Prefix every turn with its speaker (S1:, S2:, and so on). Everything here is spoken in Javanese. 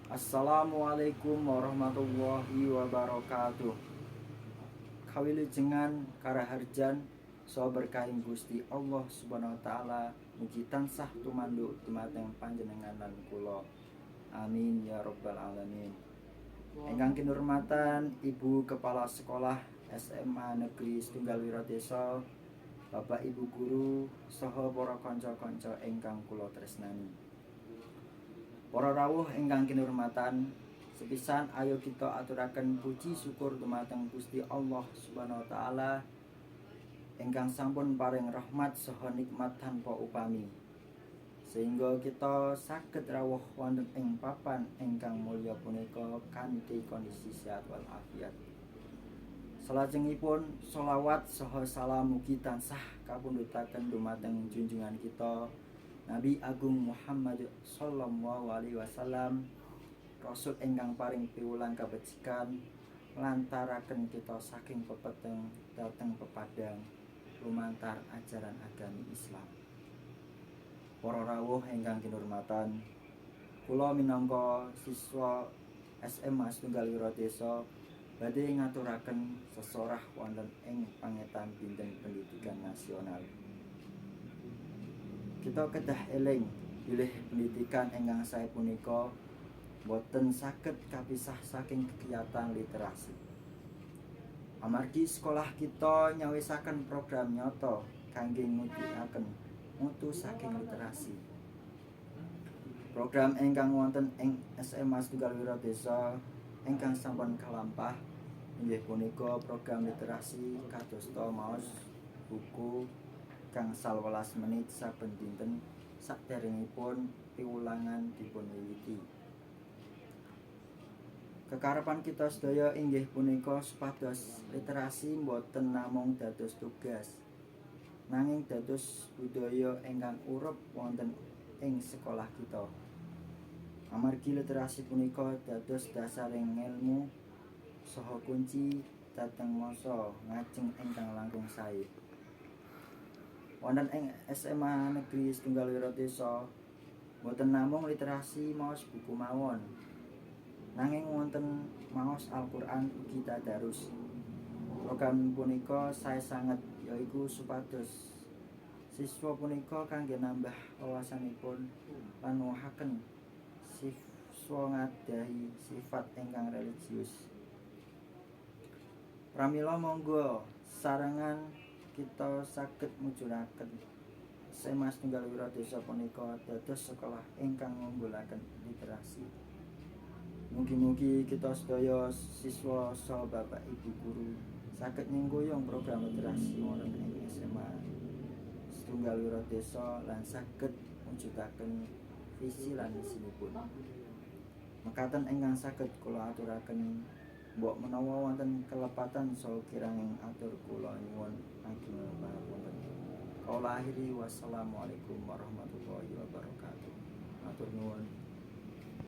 S1: Assalamualaikum warahmatullahi wabarakatuh. Kawilujengan karaharjan so berkahing Gusti Allah Subhanahu wa taala mugi tansah tumanduk dumateng panjenengan lan kula. Amin ya rabbal alamin. Ingkang kinurmatan Ibu Kepala Sekolah SMA Negeri Setunggal Wiradesa, Bapak Ibu guru saha para kanca-kanca ingkang kula tresnani. Para rawuh ingkang kinurmatan, sepisan ayo kita aturaken puji syukur dumateng Gusti Allah Subhanahu wa taala ingkang sampun paring rahmat saha nikmat tanpa upami. Sehingga kita saged rawuh wonten ing papan ingkang mulya punika kanthi kondisi sehat wal afiat. Salajengipun sholawat saha salam mugi tansah kapundhutaken dumateng junjungan kita Nabi Agung Muhammad sallallahu alaihi wasallam, Rasul ingkang paring piwulang kabecikan nglantaraken kita saking pepeteng dhateng pepadang lumantar ajaran agami Islam. Para rawuh ingkang kinurmatan, kula minangka siswa SMA Setunggal Wiradesa badhe ngaturaken sesorah wonten ing pangetan Dinten Pendidikan Nasional. Kita kedah eling bilih pendidikan ingkang sae punika boten saged kapisah saking kegiatan literasi. Amargi sekolah kita nyawisaken program nyata kangge ngutinaken mutu saking literasi. Program ingkang wonten ing SMA Setunggal Wiradesa ingkang sampun kalampah inggih punika program literasi kadosta maos buku gangsal 12 menit saben dinten saderengipun piwulangan dipunwiwiti. Kekarepan kita sedaya inggih punika supados literasi boten namung dados tugas, nanging dados budaya ingkang urip wonten ing sekolah kita. Amargi literasi punika dados dasaring ngelmu saha kunci dhateng masa ngajeng ingkang langkung sae. Wonten ing SMA Negeri Setunggal Wiradesa boten namung literasi maos buku mawon, nanging wonten maos Al-Qur'an ugi tadarus. Program punika sae sanget yaiku supados siswa punika kangge nambah wawasanipun lan nuwuhaken siswa ngadahi sifat ingkang religius. Pramila monggo sarengan kita saged mujudaken SMA Setunggal Wiradesa punika dados sekolah ingkang ngunggulaken literasi. Mugi-mugi kita sedaya siswa saha Bapak Ibu guru saged nyengkuyung program literasi wonten ing SMA Setunggal Wiradesa lan saged mujudaken visi lan misinipun. Mekaten ingkang saged kula aturaken, mbok menawa wonten kelepatan saha kiranging atur kula nyuwun ageng pangapunten. Kaula akhiri wassalamualaikum warahmatullahi wabarakatuh. Matur nuwun.